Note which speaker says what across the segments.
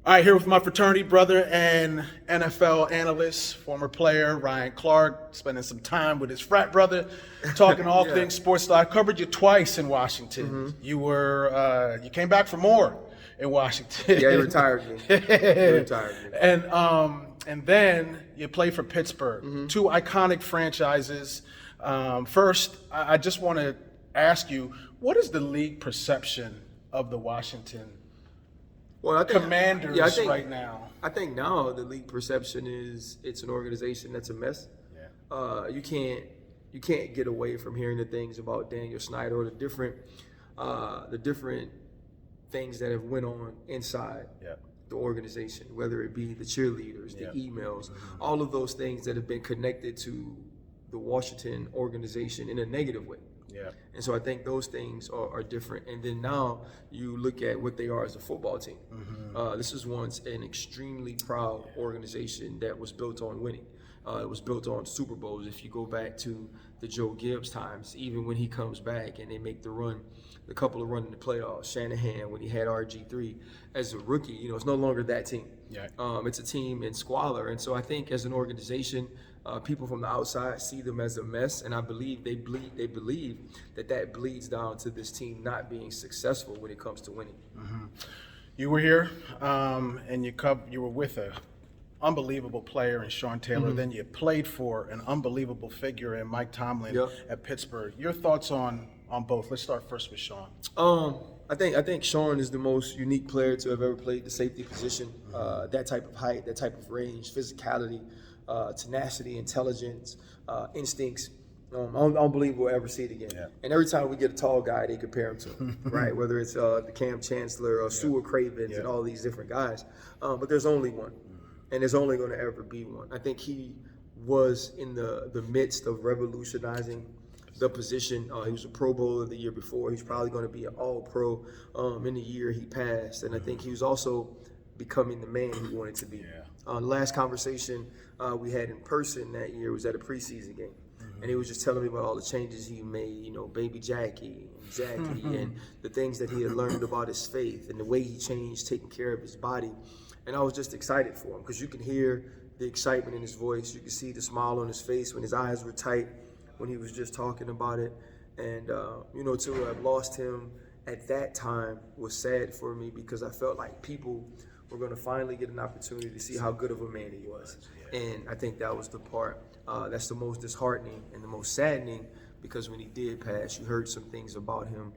Speaker 1: All right, here with my fraternity brother and NFL analyst, former player Ryan Clark, spending some time with his frat brother, talking all things sports. I covered you twice in Washington. You came back for more in Washington.
Speaker 2: Yeah, he retired me.
Speaker 1: And then you played for Pittsburgh, two iconic franchises. First, I just want to ask you, what is the league perception of the Washington Commanders right now?
Speaker 2: I think now the league perception is it's an organization that's a mess.
Speaker 1: Yeah.
Speaker 2: You can't get away from hearing the things about Daniel Snyder or the different things that have went on inside the organization, whether it be the cheerleaders, the emails, all of those things that have been connected to the Washington organization in a negative way.
Speaker 1: Yeah.
Speaker 2: And so I think those things are different. And then now you look at what they are as a football team. This was once an extremely proud organization that was built on winning. It was built on Super Bowls. If you go back to the Joe Gibbs times, even when he comes back and they make the couple of run in the playoffs, Shanahan, when he had RG3 as a rookie, it's no longer that team.
Speaker 1: Yeah.
Speaker 2: It's a team in squalor. And so I think as an organization, people from the outside see them as a mess, and I believe they believe that bleeds down to this team not being successful when it comes to winning.
Speaker 1: You were here, and you were with a unbelievable player in Sean Taylor. Then you played for an unbelievable figure in Mike Tomlin at Pittsburgh. Your thoughts on both? Let's start first with Sean.
Speaker 2: I think Sean is the most unique player to have ever played the safety position. That type of height, that type of range, physicality, tenacity, intelligence, instincts. I don't believe we'll ever see it again. Yeah. And every time we get a tall guy, they compare him to him, right? Whether it's the Cam Chancellor or Sewell Cravens and all these different guys. But there's only one, and there's only going to ever be one. I think he was in the midst of revolutionizing the position. He was a Pro Bowler the year before. He's probably going to be an All-Pro in the year he passed. And I think he was also becoming the man he wanted to be. The last conversation we had in person that year was at a preseason game. And he was just telling me about all the changes he made, baby Jackie and the things that he had learned about his faith and the way he changed taking care of his body. And I was just excited for him because you can hear the excitement in his voice. You can see the smile on his face when his eyes were tight, when he was just talking about it. And, to have lost him at that time was sad for me because I felt like people were going to finally get an opportunity to see how good of a man he was. And I think that was the part that's the most disheartening and the most saddening, because when he did pass, you heard some things about him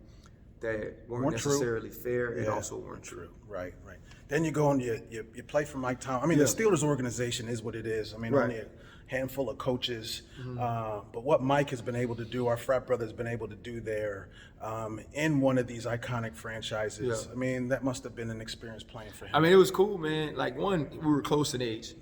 Speaker 2: that weren't necessarily fair and also weren't true.
Speaker 1: Right. Then you go and you play for Mike Tomlin. I mean, the Steelers organization is what it is. I mean, only a handful of coaches. But what Mike has been able to do, our frat brother has been able to do there in one of these iconic franchises. I mean, that must have been an experience playing for him.
Speaker 2: I mean, it was cool, man. Like, one, we were close in age,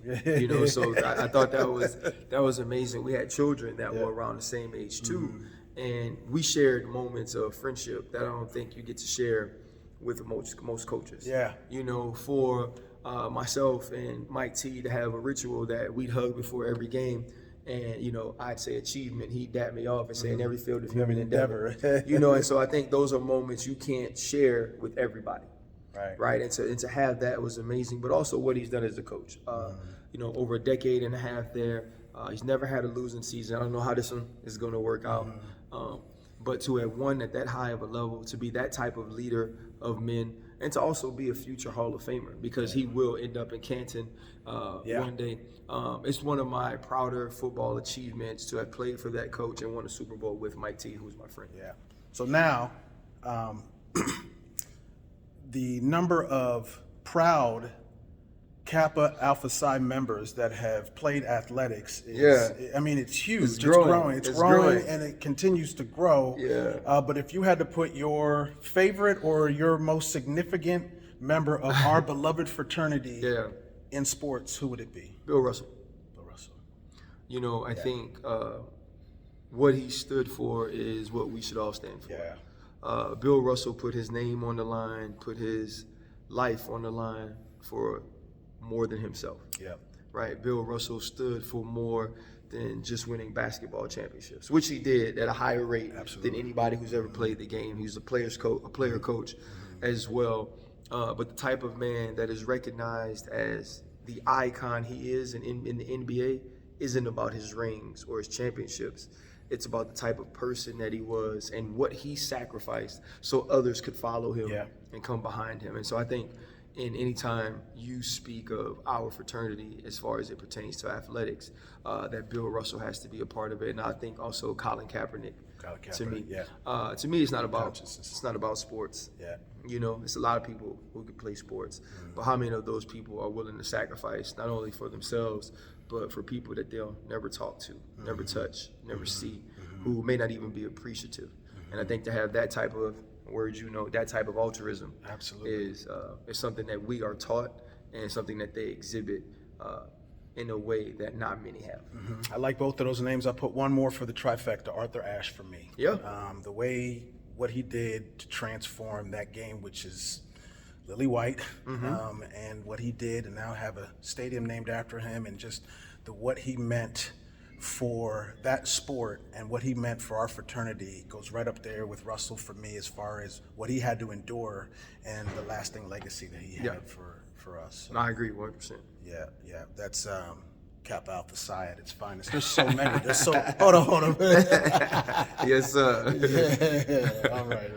Speaker 2: so I thought that was amazing. We had children that were around the same age too. And we shared moments of friendship that I don't think you get to share with most coaches. For myself and Mike T to have a ritual that we'd hug before every game, and I'd say achievement, he'd dap me off and say in every field of human endeavor. And so I think those are moments you can't share with everybody. Right. And to have that was amazing, but also what he's done as a coach. Over a decade and a half there, he's never had a losing season. I don't know how this one is going to work out. But to have won at that high of a level, to be that type of leader of men, and to also be a future Hall of Famer, because he will end up in Canton one day. It's one of my prouder football achievements to have played for that coach and won a Super Bowl with Mike T, who's my friend.
Speaker 1: So now, the number of proud Kappa Alpha Psi members that have played athletics is, I mean, it's huge. It's growing. It's growing, and it continues to grow. But if you had to put your favorite or your most significant member of our beloved fraternity in sports, who would it be?
Speaker 2: Bill Russell. I think what he stood for is what we should all stand for. Bill Russell put his name on the line, put his life on the line for more than himself. Right. Bill Russell stood for more than just winning basketball championships, which he did at a higher rate than anybody who's ever played the game. He was a player coach as well. but the type of man that is recognized as the icon he is in the NBA isn't about his rings or his championships. It's about the type of person that he was and what he sacrificed so others could follow him and come behind him. And so I think in any time you speak of our fraternity as far as it pertains to athletics, that Bill Russell has to be a part of it. And I think also Colin Kaepernick. To me, it's not about sports. You know, it's a lot of people who can play sports, but how many of those people are willing to sacrifice not only for themselves, but for people that they'll never talk to, never touch, never see, who may not even be appreciative. And I think to have that type of words, you know, that type of altruism is something that we are taught and something that they exhibit in a way that not many have.
Speaker 1: I like both of those names. I put one more for the trifecta, Arthur Ashe for me. What he did to transform that game, which is lily white, and what he did, and now have a stadium named after him, and just what he meant for that sport and what he meant for our fraternity goes right up there with Russell for me, as far as what he had to endure and the lasting legacy that he had for us.
Speaker 2: I agree 100%.
Speaker 1: That's Kappa Alpha Psi at its finest. There's so many. Hold on.
Speaker 2: Yes, sir.
Speaker 1: All right.